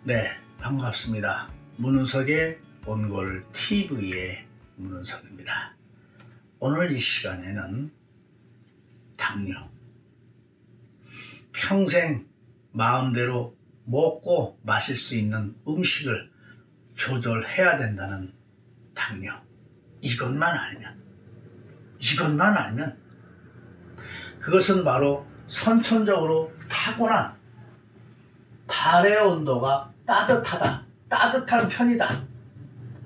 네, 반갑습니다. 문은석의 온골TV의 문은석입니다. 오늘 이 시간에는 당뇨, 평생 마음대로 먹고 마실 수 있는 음식을 조절해야 된다는 당뇨, 이것만 알면 그것은 바로 선천적으로 타고난 발의 온도가 따뜻한 편이다.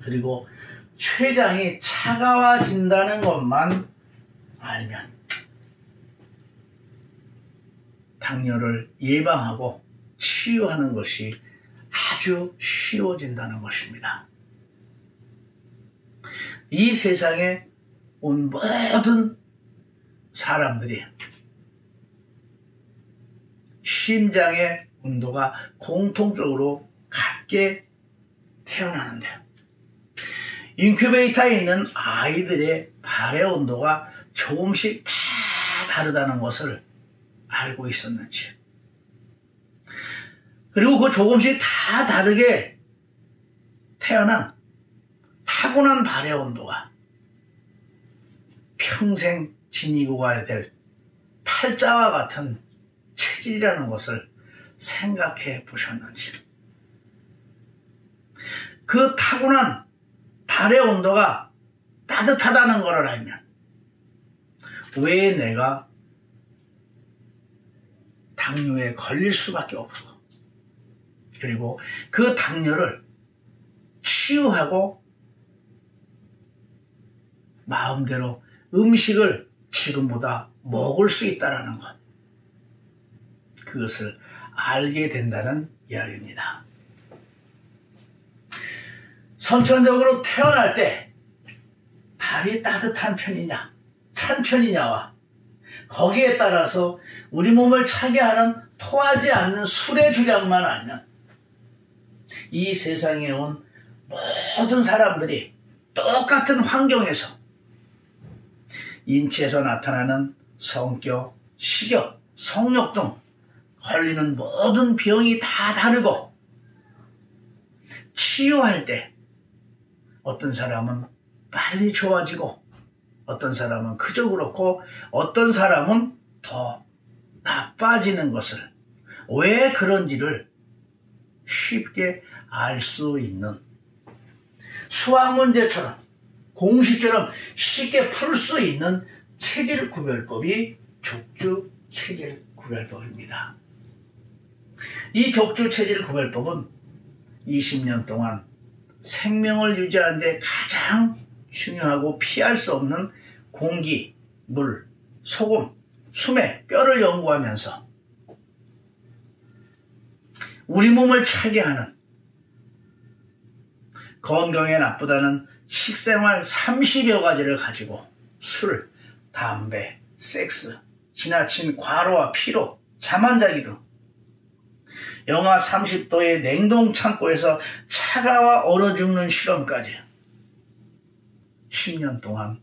그리고 췌장이 차가워진다는 것만 알면 당뇨를 예방하고 치유하는 것이 아주 쉬워진다는 것입니다. 이 세상에 온 모든 사람들이 심장의 온도가 공통적으로 같게 태어나는데요. 인큐베이터에 있는 아이들의 발의 온도가 조금씩 다 다르다는 것을 알고 있었는지, 그리고 그 조금씩 다 다르게 태어난 타고난 발의 온도가 평생 지니고 가야 될 팔자와 같은 체질이라는 것을 생각해 보셨는지, 그 타고난 발의 온도가 따뜻하다는 것을 알면 왜 내가 당뇨에 걸릴 수밖에 없어. 그리고 그 당뇨를 치유하고 마음대로 음식을 지금보다 먹을 수 있다는 것, 그것을 알게 된다는 이야기입니다. 선천적으로 태어날 때 발이 따뜻한 편이냐 찬 편이냐와 거기에 따라서 우리 몸을 차게 하는 토하지 않는 술의 주량만 알면 이 세상에 온 모든 사람들이 똑같은 환경에서 인체에서 나타나는 성격, 식욕, 성욕 등 걸리는 모든 병이 다 다르고, 치유할 때 어떤 사람은 빨리 좋아지고 어떤 사람은 그저 그렇고 어떤 사람은 더 나빠지는 것을, 왜 그런지를 쉽게 알 수 있는, 수학 문제처럼 공식처럼 쉽게 풀 수 있는 체질 구별법이 족주 체질 구별법입니다. 이 족주 체질 구별법은 20년 동안 생명을 유지하는 데 가장 중요하고 피할 수 없는 공기, 물, 소금, 숨의 뼈를 연구하면서 우리 몸을 차게 하는, 건강에 나쁘다는 식생활 30여 가지를 가지고 술, 담배, 섹스, 지나친 과로와 피로, 잠 안 자기 등 영하 30도의 냉동 창고에서 차가워 얼어 죽는 실험까지 10년 동안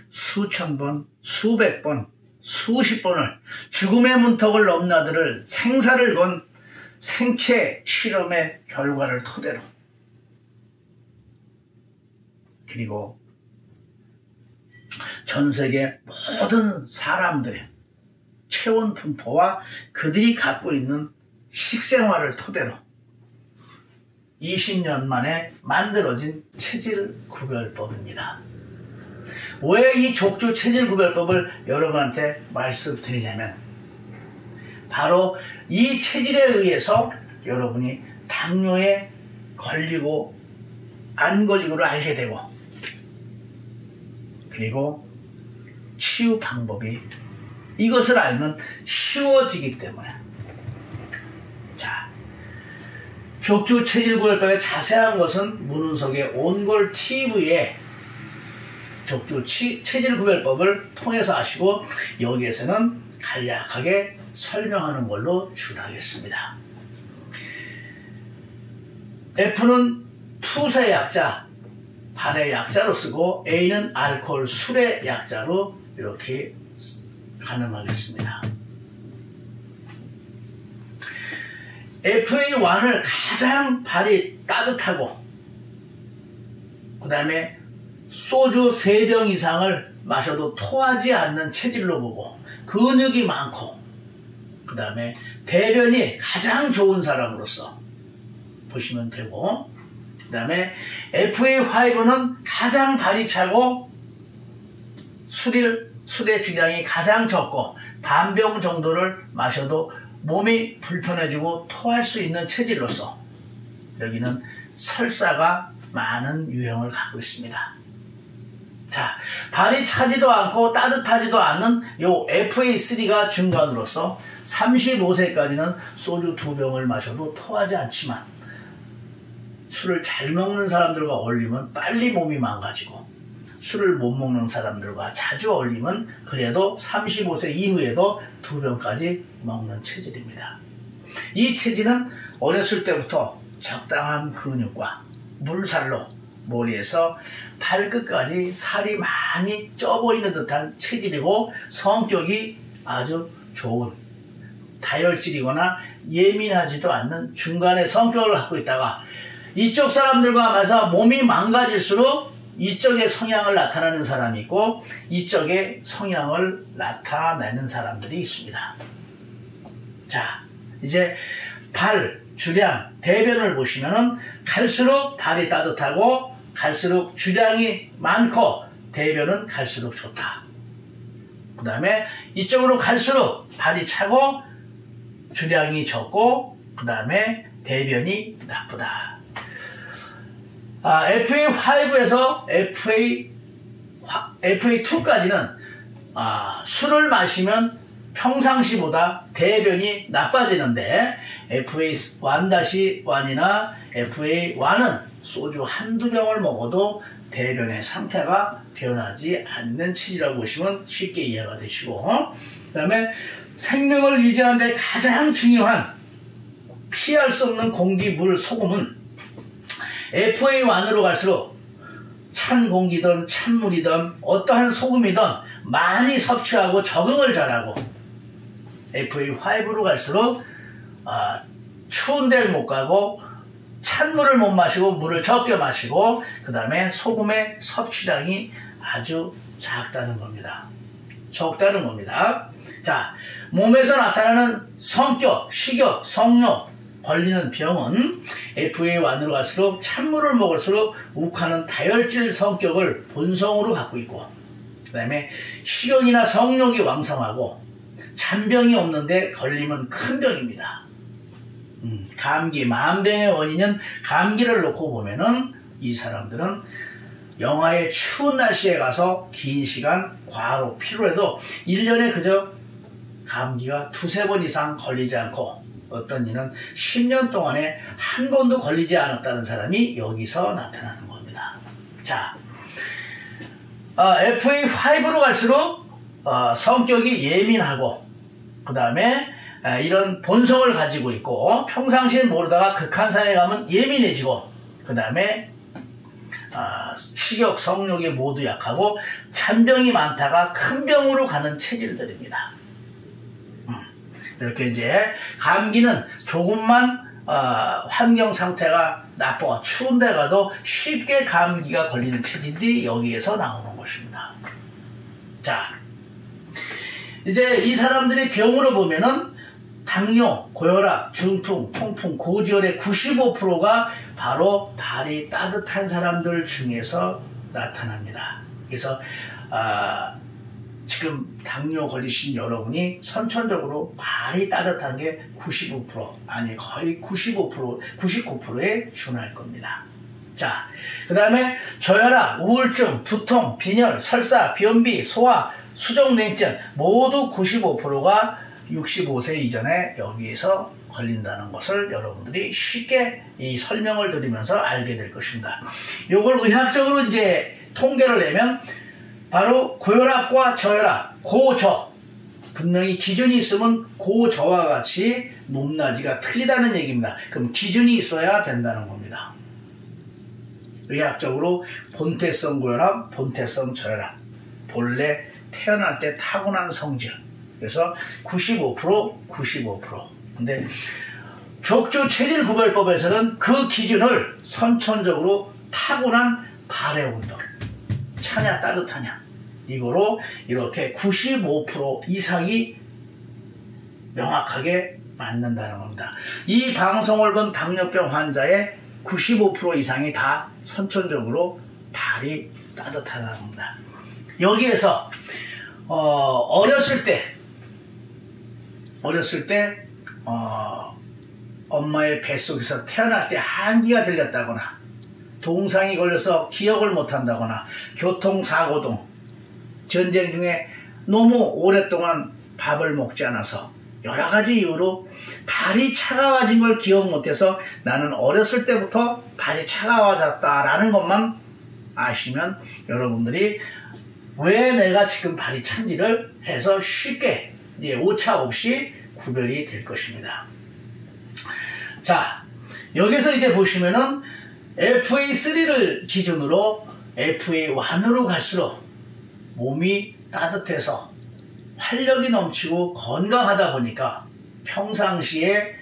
수천 번, 수백 번, 수십 번을 죽음의 문턱을 넘나들을 생사를 건 생체 실험의 결과를 토대로, 그리고 전 세계 모든 사람들의 체온 분포와 그들이 갖고 있는 식생활을 토대로 20년 만에 만들어진 체질 구별법입니다. 왜 이 족주 체질 구별법을 여러분한테 말씀드리냐면, 바로 이 체질에 의해서 여러분이 당뇨에 걸리고 안 걸리고를 알게 되고, 그리고 치유 방법이 이것을 알면 쉬워지기 때문에, 자, 족주 체질 구별법의 자세한 것은 문은석의 온골TV에 족주 체질 구별법을 통해서 아시고, 여기에서는 간략하게 설명하는 걸로 준하겠습니다. F는 푸세 약자, 발의 약자로 쓰고, A는 알코올, 술의 약자로 이렇게 가늠하겠습니다. FA1을 가장 발이 따뜻하고 그 다음에 소주 3병 이상을 마셔도 토하지 않는 체질로 보고 근육이 많고 그 다음에 대변이 가장 좋은 사람으로서 보시면 되고 그 다음에 FA5는 가장 발이 차고 술의 주량이 가장 적고 반병 정도를 마셔도 몸이 불편해지고 토할 수 있는 체질로서 여기는 설사가 많은 유형을 갖고 있습니다. 자, 발이 차지도 않고 따뜻하지도 않는 요 FA3가 중간으로서 35세까지는 소주 2병을 마셔도 토하지 않지만 술을 잘 먹는 사람들과 어울리면 빨리 몸이 망가지고 술을 못 먹는 사람들과 자주 어울리면 그래도 35세 이후에도 2병까지 먹는 체질입니다. 이 체질은 어렸을 때부터 적당한 근육과 물살로 머리에서 발끝까지 살이 많이 쪄 보이는 듯한 체질이고 성격이 아주 좋은 다혈질이거나 예민하지도 않는 중간의 성격을 갖고 있다가 이쪽 사람들과 맞아 몸이 망가질수록 이쪽의 성향을 나타내는 사람이 있고 이쪽의 성향을 나타내는 사람들이 있습니다. 자, 이제 발, 주량, 대변을 보시면은 갈수록 발이 따뜻하고 갈수록 주량이 많고 대변은 갈수록 좋다. 그 다음에 이쪽으로 갈수록 발이 차고 주량이 적고 그 다음에 대변이 나쁘다. FA5에서 FA2까지는 술을 마시면 평상시보다 대변이 나빠지는데 FA1-1이나 FA1은 소주 한두 병을 먹어도 대변의 상태가 변하지 않는 체질이라고 보시면 쉽게 이해가 되시고 그 다음에 생명을 유지하는 데 가장 중요한 피할 수 없는 공기, 물, 소금은 FA1으로 갈수록 찬 공기든 찬물이든 어떠한 소금이든 많이 섭취하고 적응을 잘하고 FA5로 갈수록 추운 데를 못 가고 찬물을 못 마시고 물을 적게 마시고 그 다음에 소금의 섭취량이 아주 작다는 겁니다. 적다는 겁니다. 자, 몸에서 나타나는 성격, 식욕, 성욕, 걸리는 병은 FA1으로 갈수록 찬물을 먹을수록 욱하는 다혈질 성격을 본성으로 갖고 있고 그 다음에 식욕이나 성욕이 왕성하고 잔병이 없는데 걸리면 큰 병입니다. 감기, 만병의 원인은 감기를 놓고 보면은 이 사람들은 영하의 추운 날씨에 가서 긴 시간 과로 피로해도 1년에 그저 감기가 2-3번 이상 걸리지 않고 어떤 이는 10년 동안에 한 번도 걸리지 않았다는 사람이 여기서 나타나는 겁니다. 자, FA5로 갈수록 성격이 예민하고 그 다음에 이런 본성을 가지고 있고 평상시에 모르다가 극한상에 가면 예민해지고 그 다음에 식욕, 성욕이 모두 약하고 잔병이 많다가 큰 병으로 가는 체질들입니다. 이렇게 이제 감기는 조금만 환경 상태가 나빠 추운 데 가도 쉽게 감기가 걸리는 체질이 여기에서 나오는 것입니다. 자, 이제 이 사람들의 병으로 보면은 당뇨, 고혈압, 중풍, 통풍, 고지혈의 95%가 바로 발이 따뜻한 사람들 중에서 나타납니다. 그래서 지금 당뇨 걸리신 여러분이 선천적으로 발이 따뜻한 게 95% 아니 거의 95%, 99%에 준할 겁니다. 자, 그 다음에 저혈압, 우울증, 두통, 빈혈, 설사, 변비, 소화, 수족냉증 모두 95%가 65세 이전에 여기에서 걸린다는 것을 여러분들이 쉽게 이 설명을 드리면서 알게 될 것입니다. 이걸 의학적으로 이제 통계를 내면 바로 고혈압과 저혈압, 고저, 분명히 기준이 있으면 고저와 같이 높낮이가 틀리다는 얘기입니다. 그럼 기준이 있어야 된다는 겁니다. 의학적으로 본태성 고혈압, 본태성 저혈압, 본래 태어날 때 타고난 성질. 그래서 95%. 근데 족주체질구별법에서는 그 기준을 선천적으로 타고난 발의 온도, 차냐 따뜻하냐, 이거로 이렇게 95% 이상이 명확하게 맞는다는 겁니다. 이 방송을 본 당뇨병 환자의 95% 이상이 다 선천적으로 발이 따뜻하다는 겁니다. 여기에서 어렸을 때 엄마의 뱃속에서 태어날 때 한기가 들렸다거나 동상이 걸려서 기억을 못한다거나 교통사고 등 전쟁 중에 너무 오랫동안 밥을 먹지 않아서 여러 가지 이유로 발이 차가워진 걸 기억 못해서 나는 어렸을 때부터 발이 차가워졌다라는 것만 아시면 여러분들이 왜 내가 지금 발이 찬지를 해서 쉽게 이제 오차 없이 구별이 될 것입니다. 자, 여기서 이제 보시면은 FA3를 기준으로 FA1으로 갈수록 몸이 따뜻해서 활력이 넘치고 건강하다 보니까 평상시에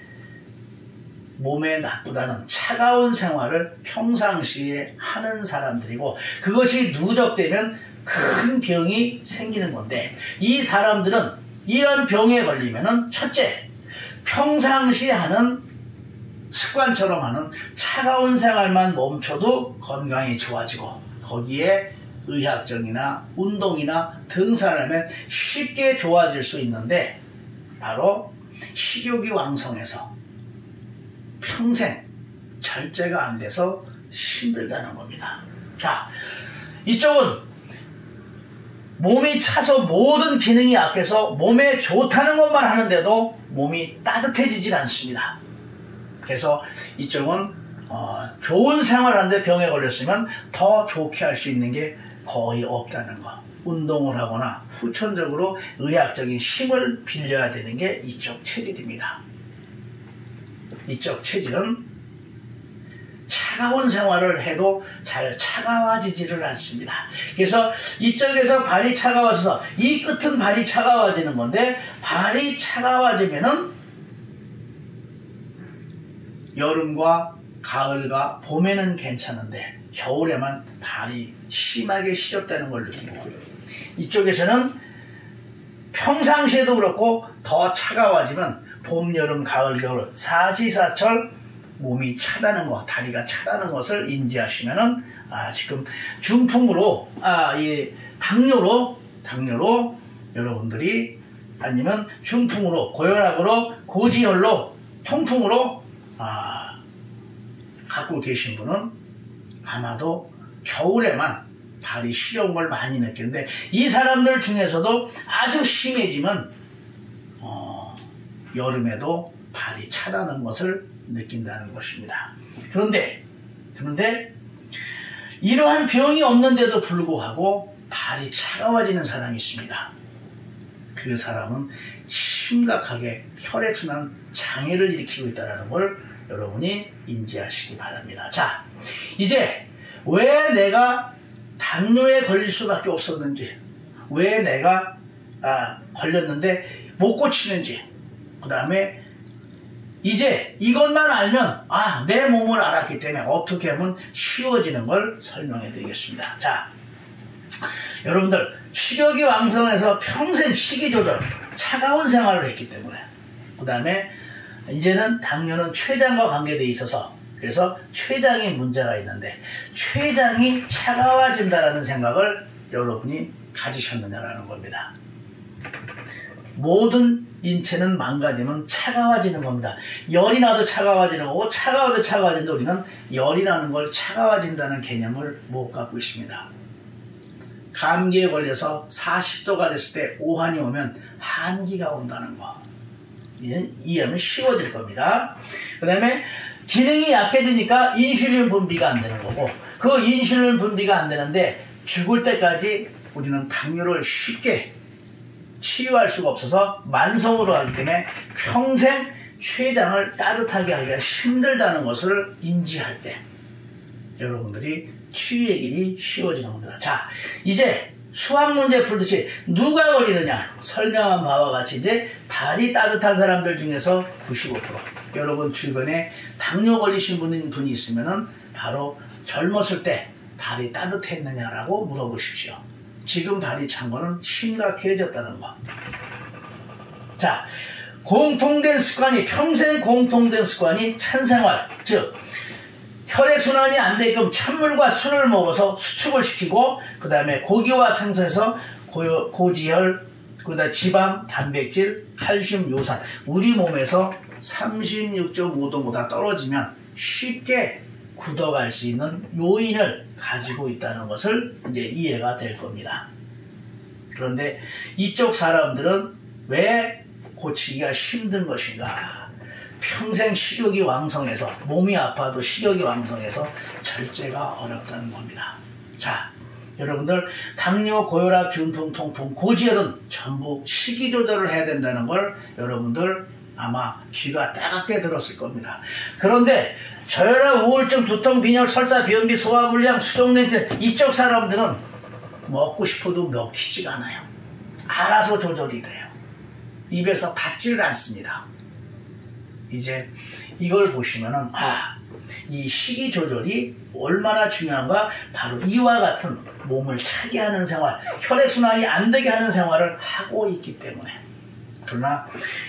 몸에 나쁘다는 차가운 생활을 평상시에 하는 사람들이고, 그것이 누적되면 큰 병이 생기는 건데, 이 사람들은 이런 병에 걸리면은 첫째, 평상시 하는 습관처럼 하는 차가운 생활만 멈춰도 건강이 좋아지고, 거기에 의학적이나 운동이나 등산을 하면 쉽게 좋아질 수 있는데, 바로 식욕이 왕성해서 평생 절제가 안 돼서 힘들다는 겁니다. 자, 이쪽은 몸이 차서 모든 기능이 약해서 몸에 좋다는 것만 하는데도 몸이 따뜻해지질 않습니다. 그래서 이쪽은 좋은 생활하는데 병에 걸렸으면 더 좋게 할 수 있는 게 거의 없다는 것. 운동을 하거나 후천적으로 의학적인 힘을 빌려야 되는 게 이쪽 체질입니다. 이쪽 체질은 차가운 생활을 해도 잘 차가워지지를 않습니다. 그래서 이쪽에서 발이 차가워져서 이 끝은 발이 차가워지는 건데, 발이 차가워지면은 여름과 가을과 봄에는 괜찮은데 겨울에만 발이 심하게 시렵다는 걸 느끼고, 이쪽에서는 평상시에도 그렇고 더 차가워지면 봄, 여름, 가을, 겨울 사시사철 몸이 차다는 것, 다리가 차다는 것을 인지하시면은 지금 중풍으로 이 당뇨로 여러분들이, 아니면 중풍으로, 고혈압으로, 고지혈로, 통풍으로 갖고 계신 분은 아마도 겨울에만 발이 시려운 걸 많이 느끼는데, 이 사람들 중에서도 아주 심해지면 여름에도 발이 차다는 것을 느낀다는 것입니다. 그런데 이러한 병이 없는데도 불구하고 발이 차가워지는 사람이 있습니다. 그 사람은 심각하게 혈액순환 장애를 일으키고 있다는 걸 여러분이 인지하시기 바랍니다. 자, 이제 왜 내가 당뇨에 걸릴 수밖에 없었는지, 왜 내가 걸렸는데 못 고치는지, 그 다음에 이제 이것만 알면 내 몸을 알았기 때문에 어떻게 하면 쉬워지는 걸 설명해 드리겠습니다. 자, 여러분들 식욕이 왕성해서 평생 식이조절, 차가운 생활을 했기 때문에, 그 다음에 이제는 당뇨는 췌장과 관계되어 있어서, 그래서 췌장에 문제가 있는데 췌장이 차가워진다라는 생각을 여러분이 가지셨느냐라는 겁니다. 모든 인체는 망가지면 차가워지는 겁니다. 열이 나도 차가워지는 거고, 차가워도 차가워지는데 우리는 열이 나는 걸 차가워진다는 개념을 못 갖고 있습니다. 감기에 걸려서 40도가 됐을 때 오한이 오면 한기가 온다는 거, 이해하면 쉬워질 겁니다. 그 다음에 기능이 약해지니까 인슐린 분비가 안 되는 거고, 그 인슐린 분비가 안 되는데 죽을 때까지 우리는 당뇨를 쉽게 치유할 수가 없어서 만성으로 하기 때문에 평생 췌장을 따뜻하게 하기가 힘들다는 것을 인지할 때 여러분들이 치유의 길이 쉬워지는 겁니다. 자, 이제 수학 문제 풀듯이 누가 걸리느냐 설명한 바와 같이 이제 발이 따뜻한 사람들 중에서 95%, 여러분 주변에 당뇨 걸리신 분이 있으면은 바로 젊었을 때 발이 따뜻했느냐라고 물어보십시오. 지금 발이 찬 거는 심각해졌다는 거. 자, 공통된 습관이, 평생 공통된 습관이 찬생활, 즉 혈액순환이 안 되게끔 찬물과 술을 먹어서 수축을 시키고, 그 다음에 고기와 생선에서 고지혈, 그 다음에 지방, 단백질, 칼슘, 요산, 우리 몸에서 36.5도보다 떨어지면 쉽게 굳어갈 수 있는 요인을 가지고 있다는 것을 이제 이해가 될 겁니다. 그런데 이쪽 사람들은 왜 고치기가 힘든 것인가? 평생 식욕이 왕성해서, 몸이 아파도 식욕이 왕성해서 절제가 어렵다는 겁니다. 자, 여러분들 당뇨, 고혈압, 중풍, 통풍, 고지혈은 전부 식이 조절을 해야 된다는 걸 여러분들 아마 귀가 따갑게 들었을 겁니다. 그런데 저혈압, 우울증, 두통, 빈혈, 설사, 변비, 소화불량, 수족냉증, 이쪽 사람들은 먹고 싶어도 먹히지가 않아요. 알아서 조절이 돼요. 입에서 받지를 않습니다. 이제 이걸 보시면은 이 식이 조절이 얼마나 중요한가, 바로 이와 같은 몸을 차게 하는 생활, 혈액순환이 안 되게 하는 생활을 하고 있기 때문에. 그러나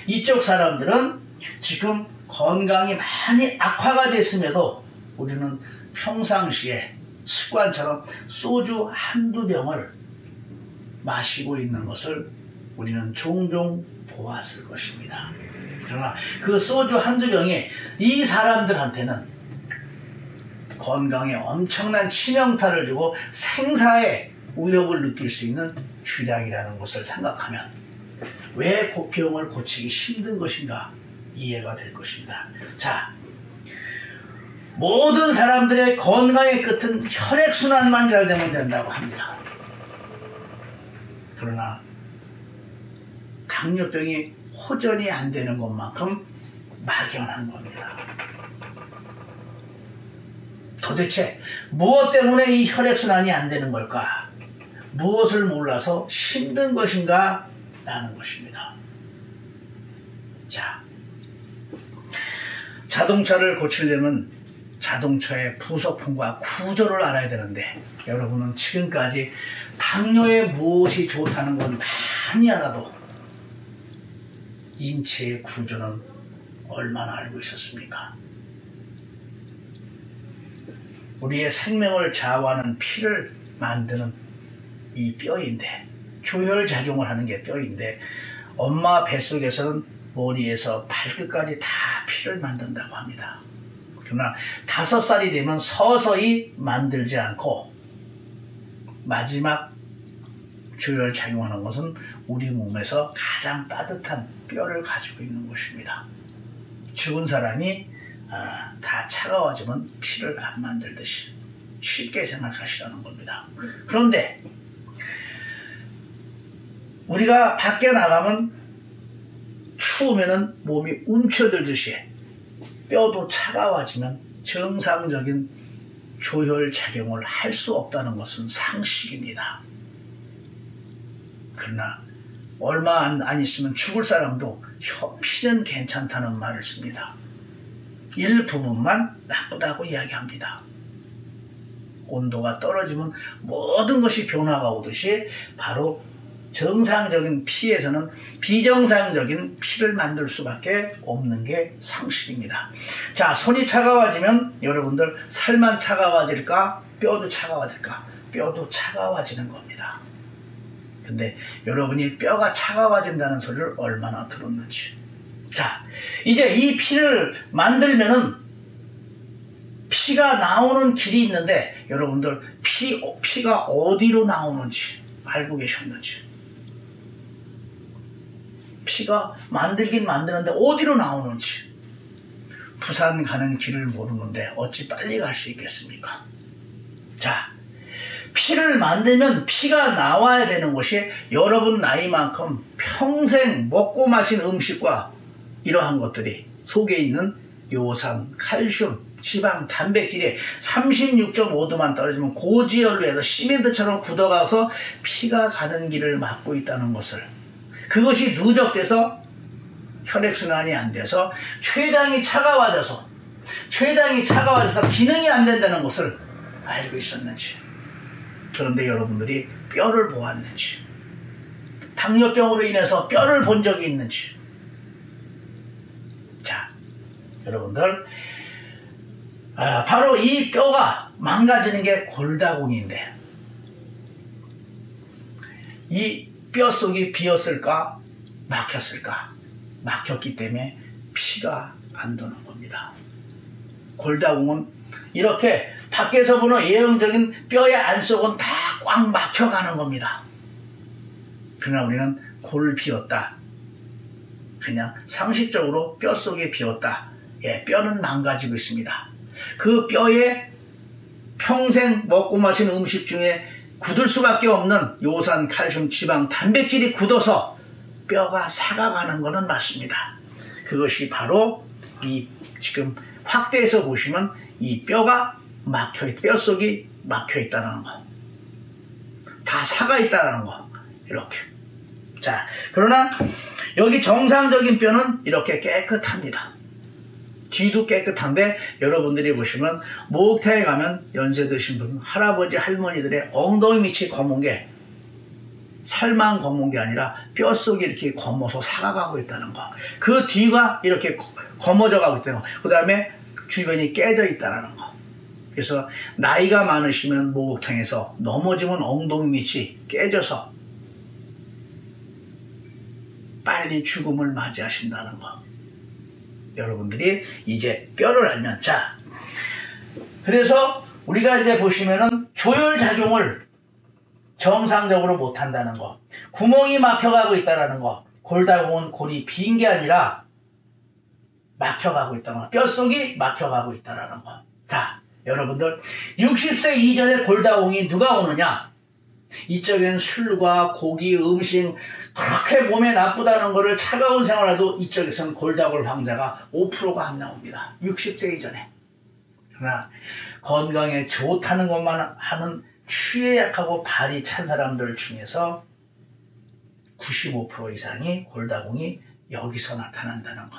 이쪽 사람들은 지금 건강이 많이 악화가 됐음에도 우리는 평상시에 습관처럼 소주 한두 병을 마시고 있는 것을 우리는 종종 보았을 것입니다. 그러나 그 소주 한두 병이 이 사람들한테는 건강에 엄청난 치명타를 주고 생사의 위협을 느낄 수 있는 주량이라는 것을 생각하면 왜 병을 고치기 힘든 것인가 이해가 될 것입니다. 자, 모든 사람들의 건강의 끝은 혈액순환만 잘 되면 된다고 합니다. 그러나 당뇨병이 호전이 안 되는 것만큼 막연한 겁니다. 도대체 무엇 때문에 이 혈액순환이 안 되는 걸까? 무엇을 몰라서 힘든 것인가? 라는 것입니다. 자, 자동차를 고치려면 자동차의 부속품과 구조를 알아야 되는데, 여러분은 지금까지 당뇨에 무엇이 좋다는 건 많이 알아도 인체의 구조는 얼마나 알고 있었습니까? 우리의 생명을 좌우하는 피를 만드는 이 뼈인데, 조혈작용을 하는 게 뼈인데, 엄마 뱃속에서는 머리에서 발끝까지 다 피를 만든다고 합니다. 그러나 5살이 되면 서서히 만들지 않고 마지막 조혈작용하는 것은 우리 몸에서 가장 따뜻한 뼈를 가지고 있는 것입니다. 죽은 사람이 다 차가워지면 피를 안 만들듯이 쉽게 생각하시라는 겁니다. 그런데 우리가 밖에 나가면 추우면은 몸이 움츠러들듯이 뼈도 차가워지면 정상적인 조혈작용을 할 수 없다는 것은 상식입니다. 그러나 얼마 안 있으면 죽을 사람도 피는 괜찮다는 말을 씁니다. 일부분만 나쁘다고 이야기합니다. 온도가 떨어지면 모든 것이 변화가 오듯이 바로 정상적인 피에서는 비정상적인 피를 만들 수밖에 없는 게 상식입니다. 자, 손이 차가워지면 여러분들 살만 차가워질까? 뼈도 차가워질까? 뼈도 차가워지는 겁니다. 근데 여러분이 뼈가 차가워진다는 소리를 얼마나 들었는지. 자, 이제 이 피를 만들면은 피가 나오는 길이 있는데, 여러분들 피가 어디로 나오는지 알고 계셨는지. 피가 만들긴 만드는데 어디로 나오는지. 부산 가는 길을 모르는데 어찌 빨리 갈 수 있겠습니까? 자, 피를 만들면 피가 나와야 되는 것이 여러분 나이만큼 평생 먹고 마신 음식과 이러한 것들이 속에 있는 요산, 칼슘, 지방, 단백질이 36.5도만 떨어지면 고지혈로 해서 시멘트처럼 굳어가서 피가 가는 길을 막고 있다는 것을, 그것이 누적돼서 혈액순환이 안 돼서 췌장이 차가워져서 기능이 안 된다는 것을 알고 있었는지, 그런데 여러분들이 뼈를 보았는지, 당뇨병으로 인해서 뼈를 본 적이 있는지. 자, 여러분들, 바로 이 뼈가 망가지는 게 골다공인데, 이 뼈 속이 비었을까? 막혔을까? 막혔기 때문에 피가 안 도는 겁니다. 골다공은 이렇게 밖에서 보는 예형적인 뼈의 안속은 다 꽉 막혀가는 겁니다. 그러나 우리는 골을 비웠다. 그냥 상식적으로 뼈 속에 비었다. 예, 뼈는 망가지고 있습니다. 그 뼈에 평생 먹고 마신 음식 중에 굳을 수밖에 없는 요산, 칼슘, 지방, 단백질이 굳어서 뼈가 삭아가는 것은 맞습니다. 그것이 바로 이 지금 확대해서 보시면 이 뼈가 뼈 속이 막혀 있다는 거, 다 삭아 있다는 거, 이렇게. 자, 그러나 여기 정상적인 뼈는 이렇게 깨끗합니다. 뒤도 깨끗한데, 여러분들이 보시면 목욕탕에 가면 연세 드신 분, 할아버지 할머니들의 엉덩이 밑이 검은 게 살만 검은 게 아니라 뼈 속이 이렇게 검어서 삭아가고 있다는 거, 그 뒤가 이렇게 검어져 가고 있다는 거, 그 다음에 주변이 깨져 있다는 거. 그래서 나이가 많으시면 목욕탕에서 넘어지면 엉덩이 밑이 깨져서 빨리 죽음을 맞이하신다는 거. 여러분들이 이제 뼈를 알면, 자, 그래서 우리가 이제 보시면은 조혈작용을 정상적으로 못한다는 거, 구멍이 막혀가고 있다는 거, 골다공은 골이 빈 게 아니라 막혀가고 있다는 거, 뼈 속이 막혀가고 있다는 거. 자, 여러분들, 60세 이전에 골다공이 누가 오느냐? 이쪽엔 술과 고기, 음식, 그렇게 몸에 나쁘다는 거를 차가운 생활해도 이쪽에서는 골다공 환자가 5%가 안 나옵니다. 60세 이전에. 그러나 건강에 좋다는 것만 하는 추에 약하고 발이 찬 사람들 중에서 95% 이상이 골다공이 여기서 나타난다는 거.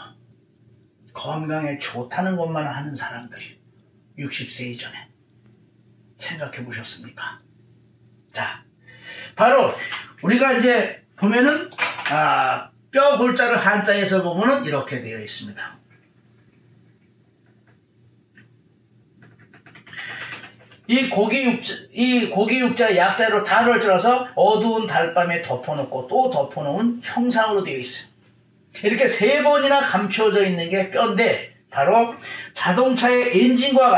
건강에 좋다는 것만 하는 사람들이 60세 이전에. 생각해 보셨습니까? 자, 바로 우리가 이제 보면은 뼈 골자를 한자에서 보면은 이렇게 되어 있습니다. 이 고기육자 약자로 단어를 들어서 어두운 달밤에 덮어놓고 또 덮어놓은 형상으로 되어 있어요. 이렇게 3번이나 감춰져 있는 게 뼈인데, 바로 자동차의 엔진과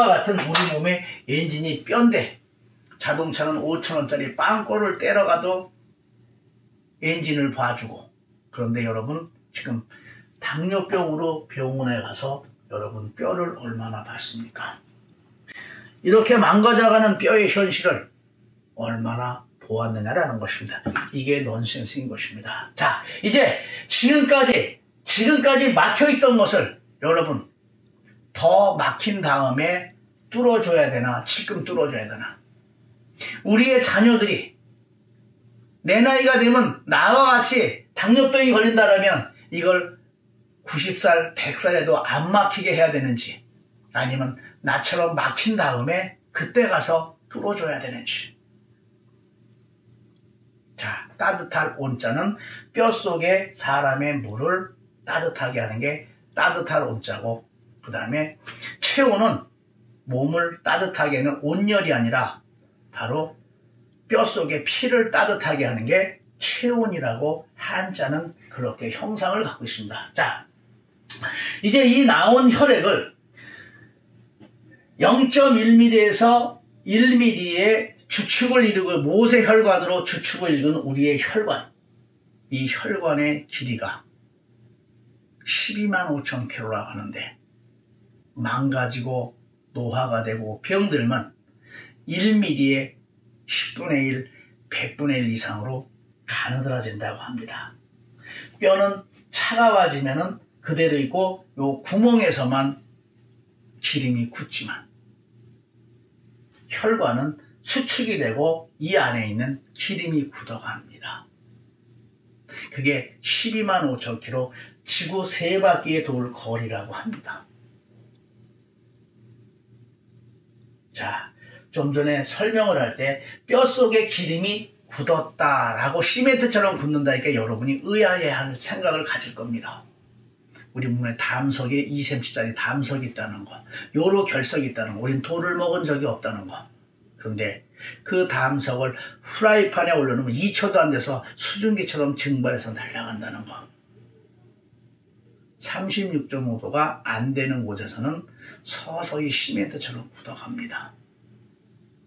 같은 우리 몸의 엔진이 뼈인데, 자동차는 5,000원짜리 빵꼬를 때려가도 엔진을 봐주고, 그런데 여러분 지금 당뇨병으로 병원에 가서 여러분 뼈를 얼마나 봤습니까? 이렇게 망가져가는 뼈의 현실을 얼마나 보았느냐라는 것입니다. 이게 넌센스인 것입니다. 자, 이제 지금까지 막혀있던 것을 여러분 더 막힌 다음에 뚫어줘야 되나, 지금 뚫어줘야 되나. 우리의 자녀들이 내 나이가 되면 나와 같이 당뇨병이 걸린다라면 이걸 90살, 100살에도 안 막히게 해야 되는지, 아니면 나처럼 막힌 다음에 그때 가서 뚫어줘야 되는지. 자, 따뜻할 온자는 뼈 속에 사람의 물을 따뜻하게 하는 게 따뜻할 온자고, 그 다음에 체온은 몸을 따뜻하게 하는 온열이 아니라 바로 뼈 속에 피를 따뜻하게 하는 게 체온이라고 한자는 그렇게 형상을 갖고 있습니다. 자, 이제 이 나온 혈액을 0.1mm에서 1mm의 주축을 이루고 모세혈관으로 주축을 이룬 우리의 혈관, 이 혈관의 길이가 125,000km라고 하는데, 망가지고 노화가 되고 병들면 1mm에 10분의 1, 100분의 1 이상으로 가느다라진다고 합니다. 뼈는 차가워지면 그대로 있고 요 구멍에서만 기름이 굳지만 혈관은 수축이 되고 이 안에 있는 기름이 굳어갑니다. 그게 12만 5천 킬로, 지구 3바퀴의 돌 거리라고 합니다. 자, 좀 전에 설명을 할 때 뼛속에 기름이 굳었다라고 시멘트처럼 굳는다니까 여러분이 의아해할 생각을 가질 겁니다. 우리 몸에 담석에 2cm짜리 담석이 있다는 거, 요로 결석이 있다는 거, 우린 돌을 먹은 적이 없다는 거. 그런데 그 담석을 프라이팬에 올려놓으면 2초도 안 돼서 수증기처럼 증발해서 날아간다는 거. 36.5도가 안 되는 곳에서는 서서히 시멘트처럼 굳어갑니다.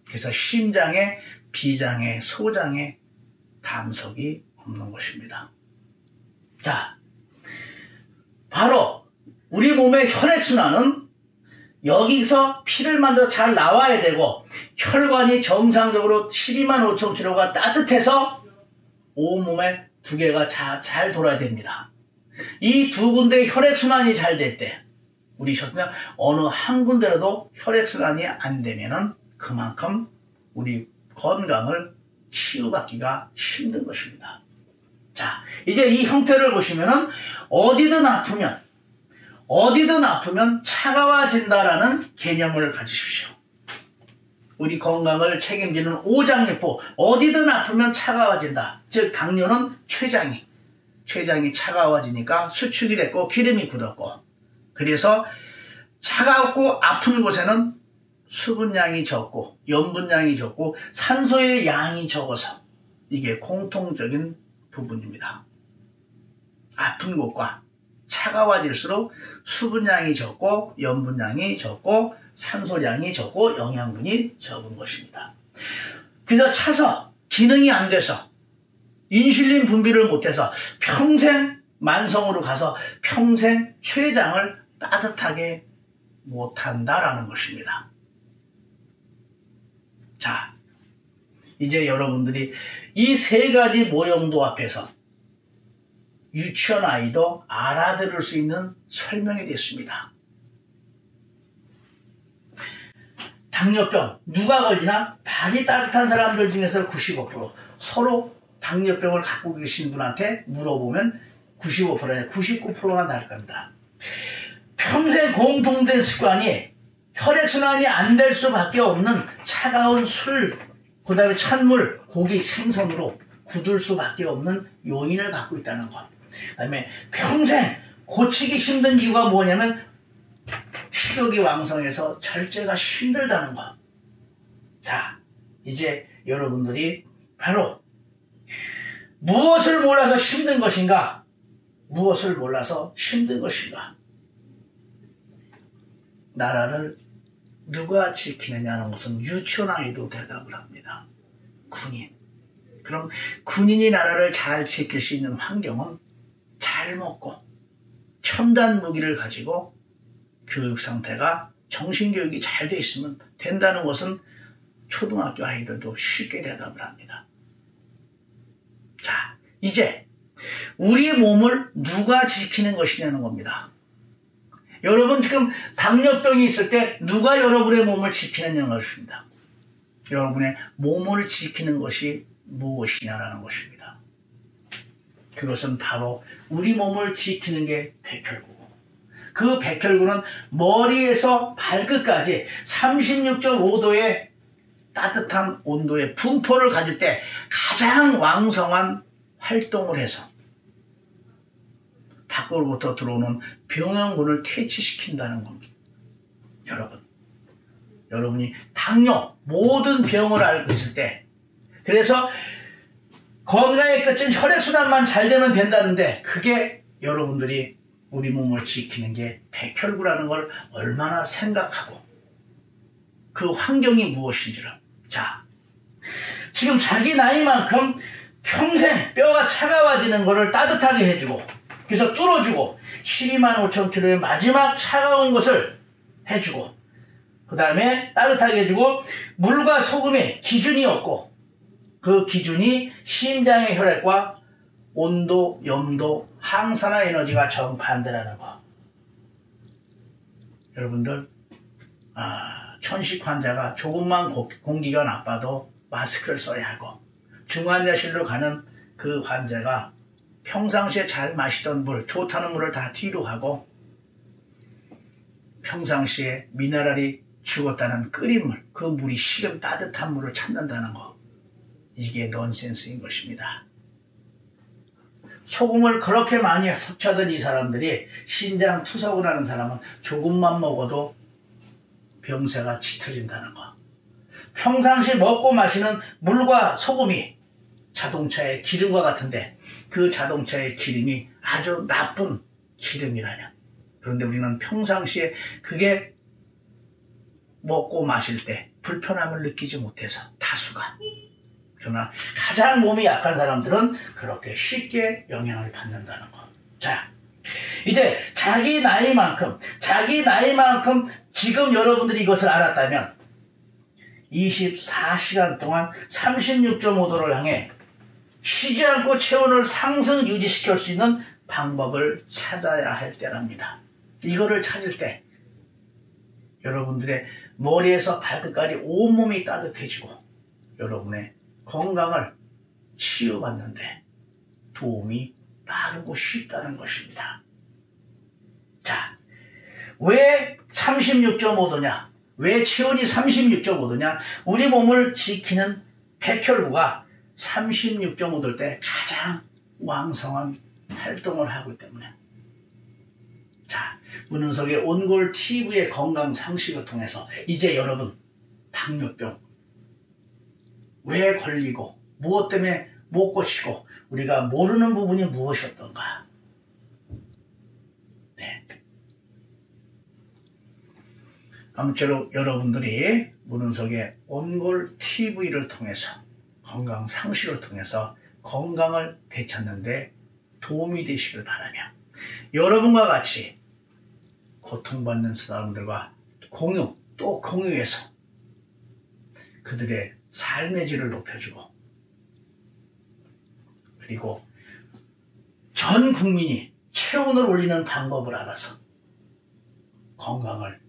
그래서 심장에, 비장에, 소장에 담석이 없는 것입니다. 자, 바로 우리 몸의 혈액순환은 여기서 피를 만들어 잘 나와야 되고, 혈관이 정상적으로 12만 5천 킬로가 따뜻해서 온몸에 두 개가 잘 돌아야 됩니다. 이 두 군데의 혈액순환이 잘 될 때, 우리 혈관 어느 한 군데라도 혈액순환이 안 되면은 그만큼 우리 건강을 치유받기가 힘든 것입니다. 자, 이제 이 형태를 보시면은 어디든 아프면 차가워진다라는 개념을 가지십시오. 우리 건강을 책임지는 오장육부, 어디든 아프면 차가워진다. 즉 당뇨는 췌장이 차가워지니까 수축이 됐고 기름이 굳었고, 그래서 차갑고 아픈 곳에는 수분량이 적고 염분량이 적고 산소의 양이 적어서 이게 공통적인 부분입니다. 아픈 곳과 차가워질수록 수분량이 적고 염분량이 적고 산소량이 적고 영양분이 적은 것입니다. 그래서 차서 기능이 안 돼서 인슐린 분비를 못해서 평생 만성으로 가서 평생 췌장을 따뜻하게 못한다라는 것입니다. 자, 이제 여러분들이 이 세 가지 모형도 앞에서 유치원 아이도 알아들을 수 있는 설명이 됐습니다. 당뇨병 누가 걸리나? 발이 따뜻한 사람들 중에서 95%, 서로 당뇨병을 갖고 계신 분한테 물어보면 95%, 99%가 나을 겁니다. 평생 공통된 습관이 혈액순환이 안 될 수밖에 없는 차가운 술, 그 다음에 찬물, 고기, 생선으로 굳을 수밖에 없는 요인을 갖고 있다는 것. 그 다음에 평생 고치기 힘든 이유가 뭐냐면 식욕이 왕성해서 절제가 힘들다는 것. 자, 이제 여러분들이 바로 무엇을 몰라서 힘든 것인가? 무엇을 몰라서 힘든 것인가? 나라를 누가 지키느냐는 것은 유치원 아이도 대답을 합니다. 군인. 그럼 군인이 나라를 잘 지킬 수 있는 환경은 잘 먹고 첨단 무기를 가지고 교육 상태가 정신교육이 잘 돼 있으면 된다는 것은 초등학교 아이들도 쉽게 대답을 합니다. 자, 이제 우리의 몸을 누가 지키는 것이냐는 겁니다. 여러분 지금 당뇨병이 있을 때 누가 여러분의 몸을 지키느냐는 것입니다. 여러분의 몸을 지키는 것이 무엇이냐라는 것입니다. 그것은 바로 우리 몸을 지키는 게 백혈구고, 그 백혈구는 머리에서 발끝까지 36.5도의 따뜻한 온도의 분포를 가질 때 가장 왕성한 활동을 해서 밖으로부터 들어오는 병원군을 퇴치시킨다는 겁니다. 여러분이 당뇨, 모든 병을 앓고 있을 때, 그래서 건강의 끝은 혈액순환만 잘 되면 된다는데, 그게 여러분들이 우리 몸을 지키는 게 백혈구라는 걸 얼마나 생각하고 그 환경이 무엇인지를. 자, 지금 자기 나이만큼 평생 뼈가 차가워지는 것을 따뜻하게 해주고, 그래서 뚫어주고 12만 5천 킬로의 마지막 차가운 것을 해주고, 그 다음에 따뜻하게 해주고, 물과 소금의 기준이 없고 그 기준이 심장의 혈액과 온도, 염도, 항산화 에너지가 정반대라는 거. 여러분들, 천식 환자가 조금만 공기가 나빠도 마스크를 써야 하고, 중환자실로 가는 그 환자가 평상시에 잘 마시던 물, 좋다는 물을 다 뒤로 하고 평상시에 미네랄이 죽었다는 끓인 물, 그 물이 식은 따뜻한 물을 찾는다는 거, 이게 넌센스인 것입니다. 소금을 그렇게 많이 섭취하던 이 사람들이 신장 투석을 하는 사람은 조금만 먹어도 병세가 짙어진다는 거. 평상시 먹고 마시는 물과 소금이 자동차의 기름과 같은데 그 자동차의 기름이 아주 나쁜 기름이라면, 그런데 우리는 평상시에 그게 먹고 마실 때 불편함을 느끼지 못해서 다수가, 그러나 가장 몸이 약한 사람들은 그렇게 쉽게 영향을 받는다는 것. 자, 이제 자기 나이만큼 지금 여러분들이 이것을 알았다면 24시간 동안 36.5도를 향해 쉬지 않고 체온을 상승 유지시킬 수 있는 방법을 찾아야 할 때랍니다. 이거를 찾을 때 여러분들의 머리에서 발끝까지 온몸이 따뜻해지고 여러분의 건강을 치유받는데 도움이 빠르고 쉽다는 것입니다. 자, 왜 36.5도냐? 왜 체온이 36.5도냐? 우리 몸을 지키는 백혈구가 36.5도일 때 가장 왕성한 활동을 하기 때문에. 자, 문은석의 온골 TV의 건강 상식을 통해서 이제 여러분, 당뇨병 왜 걸리고 무엇 때문에 못 고치고 우리가 모르는 부분이 무엇이었던가. 네. 아무쪼록 여러분들이 문은석의 온골 TV를 통해서 건강 상식을 통해서 건강을 되찾는데 도움이 되시길 바라며, 여러분과 같이 고통받는 사람들과 공유해서 그들의 삶의 질을 높여주고, 그리고 전 국민이 체온을 올리는 방법을 알아서 건강을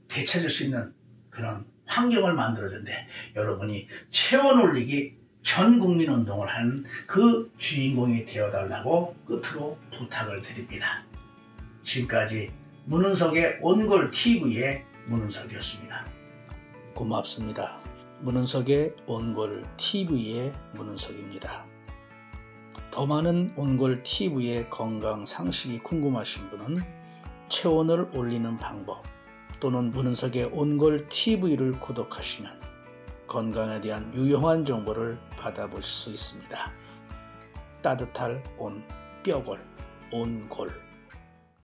되찾을 수 있는 그런 환경을 만들어주는데, 여러분이 체온 올리기 전 국민 운동을 하는 그 주인공이 되어달라고 끝으로 부탁을 드립니다. 지금까지 문은석의 온골 TV의 문은석이었습니다. 고맙습니다. 문은석의 온골 TV의 문은석입니다. 더 많은 온골 TV의 건강 상식이 궁금하신 분은 체온을 올리는 방법 또는 문은석의 온골 TV를 구독하시면 건강에 대한 유용한 정보를 받아볼 수 있습니다. 따뜻할 온, 뼈골, 온골.